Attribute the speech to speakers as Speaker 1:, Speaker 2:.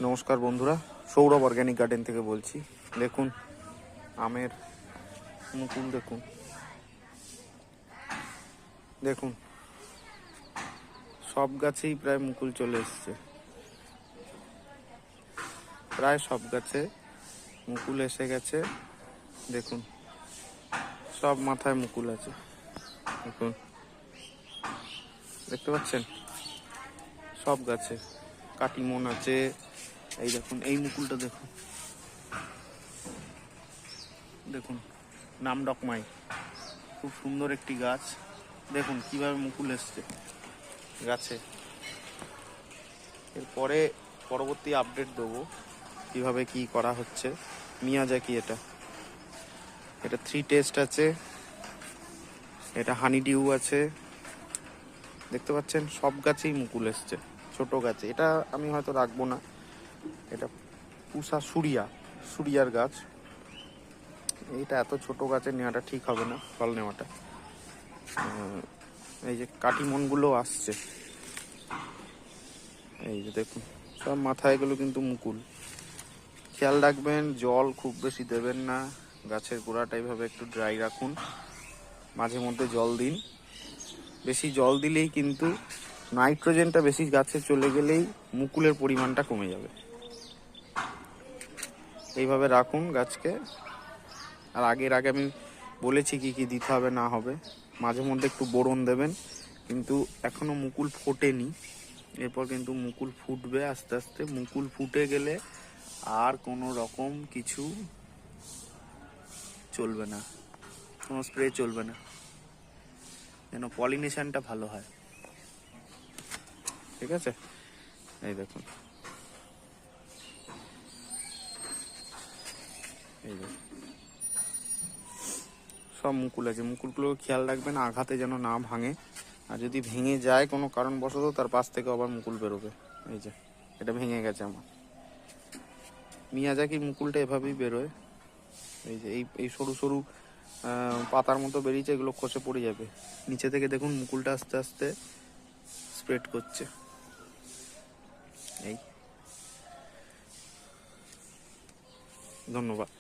Speaker 1: নমস্কার বন্ধুরা, Sourav organic garden থেকে বলছি। দেখুন আমের মুকুল, দেখুন দেখুন সব গাছেই প্রায় মুকুল চলে এসছে। প্রায় সব গাছে মুকুল এসে গেছে। দেখুন সব মাথায় মুকুল আছে। দেখুন, দেখতে পাচ্ছেন? সব গাছে কাটিমন আছে। এই দেখুন, এই মুকুলটা দেখুন, দেখুন নামডকমাই, খুব সুন্দর একটি গাছ। দেখুন কিভাবে মুকুল এসছে গাছে। এরপরে পরবর্তী আপডেট দেবো কিভাবে কি করা হচ্ছে। মিয়াজাকি, এটা 3 টেস্ট আছে, এটা হানি ডিউ আছে। দেখতে পাচ্ছেন সব গাছেই মুকুল এসছে। ছোট গাছে এটা আমি হয়তো রাখবো না, এটা পুষা সুরিয়ার গাছ। এইটা এত ছোট গাছে নেওয়াটা ঠিক হবে না, ফল নেওয়াটা। এই যে কাটিমনগুলো আসছে, এই যে দেখুন সব মাথায় এগুলো কিন্তু মুকুল। খেয়াল রাখবেন, জল খুব বেশি দেবেন না, গাছের গোড়াটা এইভাবে একটু ড্রাই রাখুন, মাঝে মধ্যে জল দিন। বেশি জল দিলেই কিন্তু নাইট্রোজেনটা বেশি গাছে চলে গেলেই মুকুলের পরিমাণটা কমে যাবে। এইভাবে রাখুন গাছকে। আর আগে আমি বলেছি কি কি দিতে হবে না হবে। মাঝে মধ্যে একটু বোরন দেবেন, কিন্তু এখনো মুকুল ফোটেনি। এরপর কিন্তু মুকুল ফুটবে আস্তে আস্তে। মুকুল ফুটে গেলে আর কোনো রকম কিছু চলবে না, কোনো স্প্রে চলবে না, যেন পলিনেশনটা ভালো হয়। ঠিক আছে? এই দেখুন, এই দেখুন সব মুকুল আছে। মুকুলগুলো খেয়াল রাখবেন আঘাতে যেন না ভাঙে, আর যদি ভেঙে যায় কোনো কারণবশত তার পাশ থেকে আবার মুকুল বেরোবে। এই যে এটা ভেঙে গেছে আমার। মিয়াজাকির মুকুলটা এভাবেই বেরোয়। এই যে এই সরু সরু পাতার মতো বেরিয়েছে, এগুলো খসে পড়ে যাবে নিচে থেকে। দেখুন মুকুলটা আস্তে আস্তে স্প্রেড করছে। এই ধন্যবাদ।